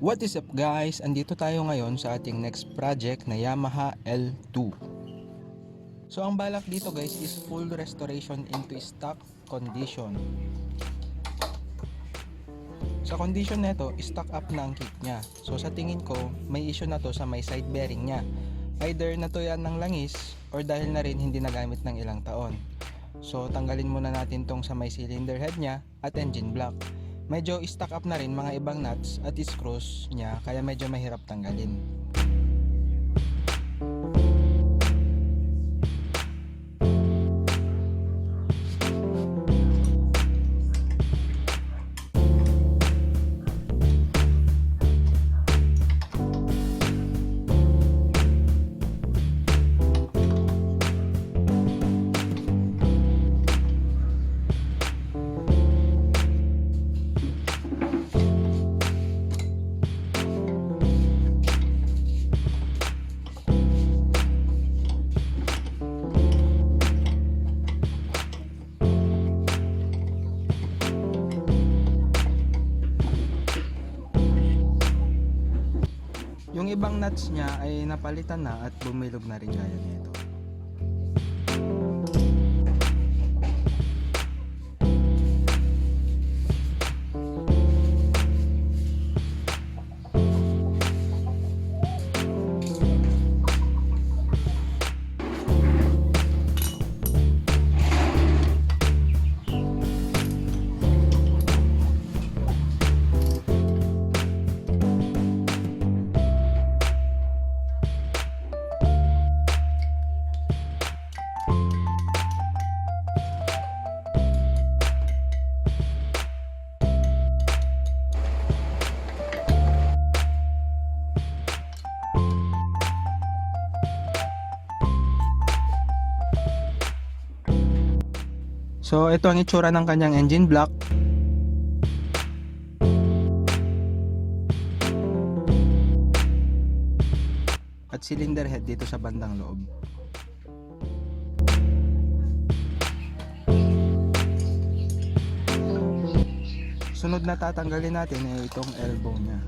What is up guys? Andito tayo ngayon sa ating next project na Yamaha L2. So ang balak dito guys is full restoration into stock condition. Sa condition nito, stock up na ang kit niya. So sa tingin ko, may issue na to sa may side bearing niya. Either natuyan ng langis or dahil na rin hindi nagamit ng ilang taon. So tanggalin muna natin tong sa may cylinder head niya at engine block. Medyo stock up na rin mga ibang nuts at screws niya kaya medyo mahirap tanggalin. Yung ibang nuts niya ay napalitan na at bumilog na rin gaya nito. So ito ang itsura ng kanyang engine block. At cylinder head dito sa bandang loob. Sunod na tatanggalin natin ay itong elbow niya.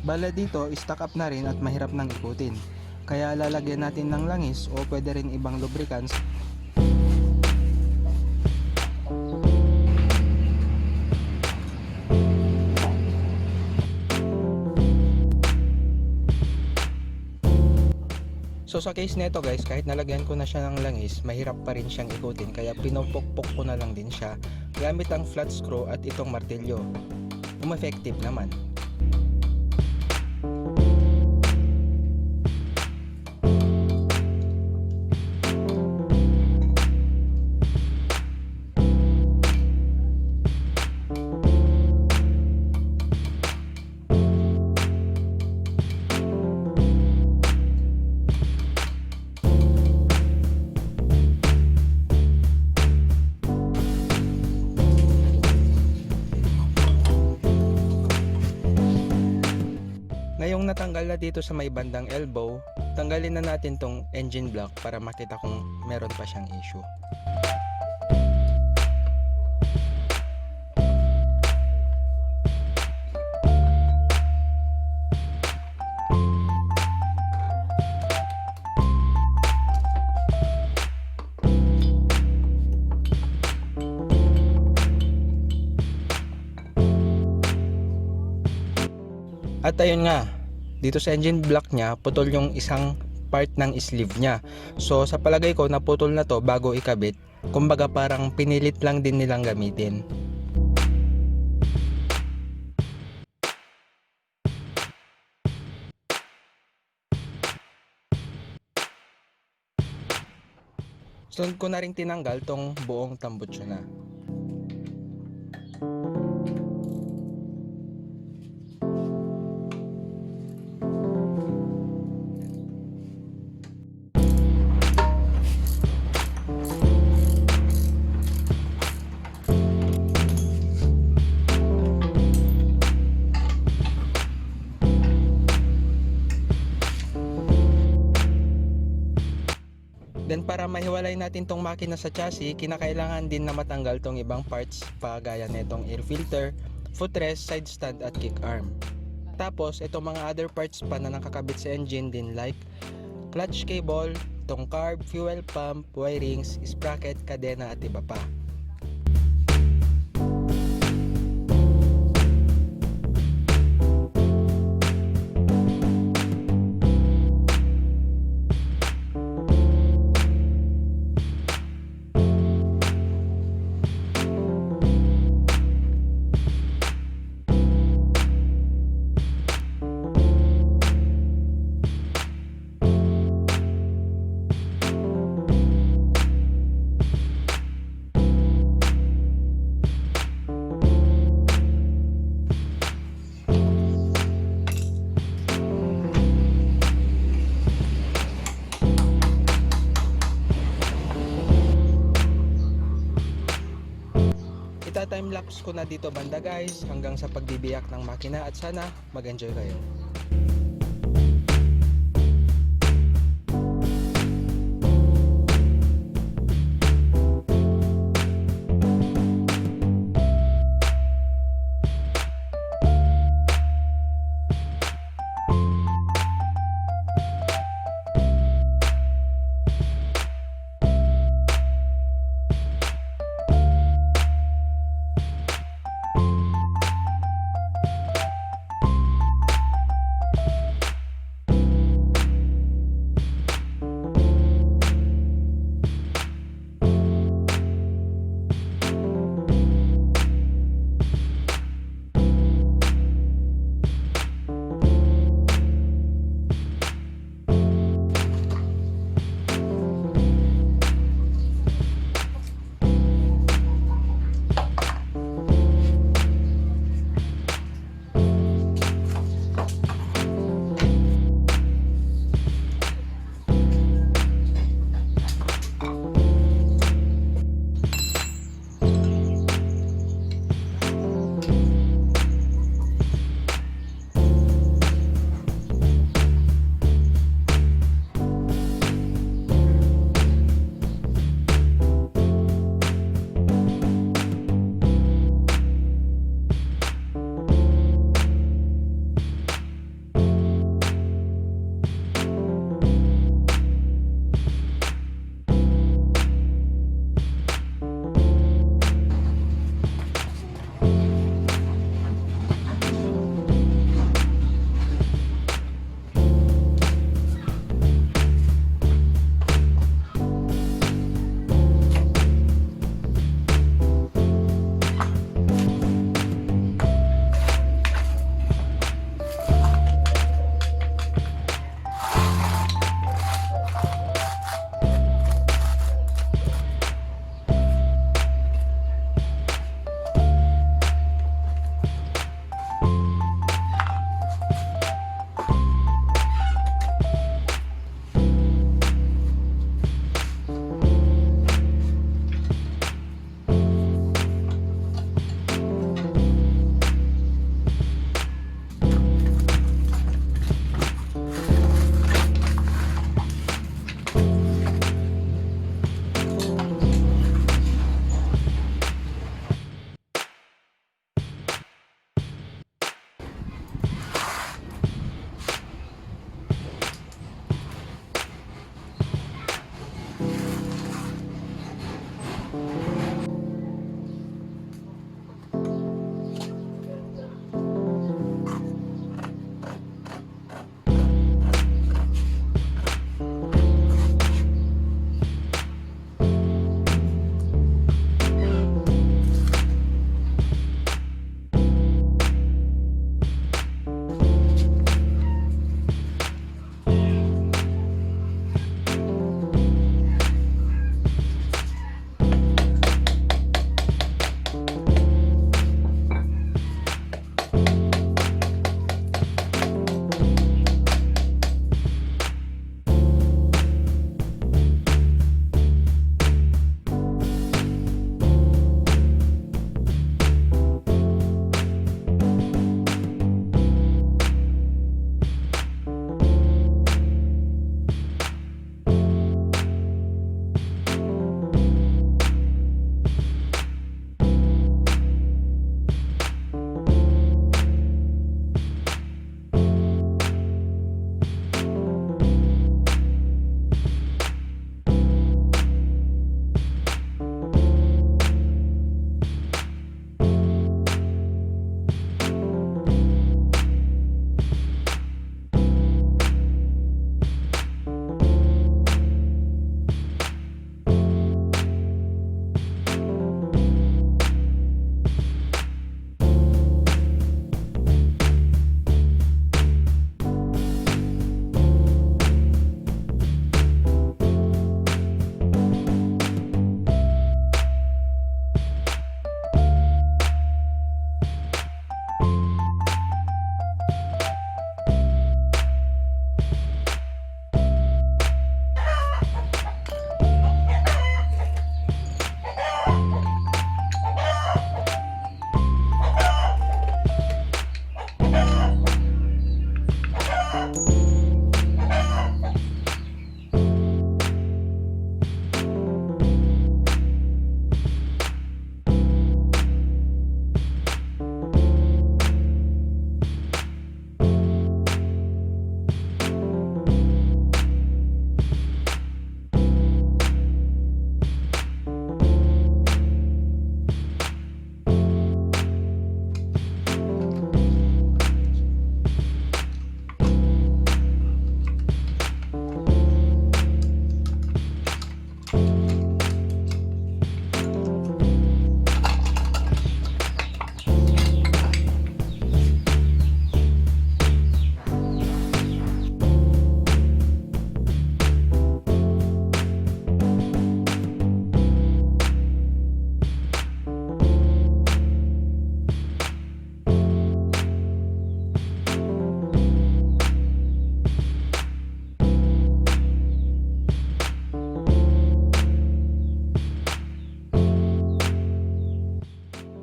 Bala dito, stock up na rin at mahirap nang ikutin. Kaya lalagyan natin ng langis o pwede rin ibang lubricants. So sa case nito guys, kahit nalagyan ko na siya ng langis, mahirap pa rin siyang ikutin. Kaya pinupukpok ko na lang din siya gamit ang flat screw at itong martilyo. Effective naman. Ngayong natanggal na dito sa may bandang elbow, tanggalin na natin tong engine block para makita kung meron pa siyang issue. At ayun nga, dito sa engine block niya, putol yung isang part ng sleeve niya. So sa palagay ko, naputol na to bago ikabit. Kumbaga parang pinilit lang din nilang gamitin. Sunod ko na rin tinanggal tong buong tambutso na. Then para mahiwalay natin tong makina sa chassis, kinakailangan din na matanggal tong ibang parts pa gaya netong air filter footrest, side stand at kick arm. Tapos itong mga other parts pa na nakakabit sa engine din like clutch cable, itong carb, fuel pump, wirings, sprocket, kadena at iba pa. Ita-timelapse ko na dito banda guys hanggang sa pagbibiyak ng makina at sana mag-enjoy kayo.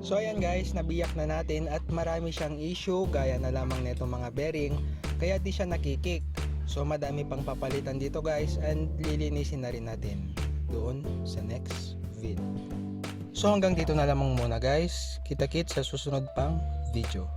So ayan guys, nabiyak na natin at marami siyang issue gaya na lamang nito mga bearing, kaya di siya nakikik. So madami pang papalitan dito guys, and lilinisin na rin natin doon sa next vid. So hanggang dito na lamang muna guys, kita-kits sa susunod pang video.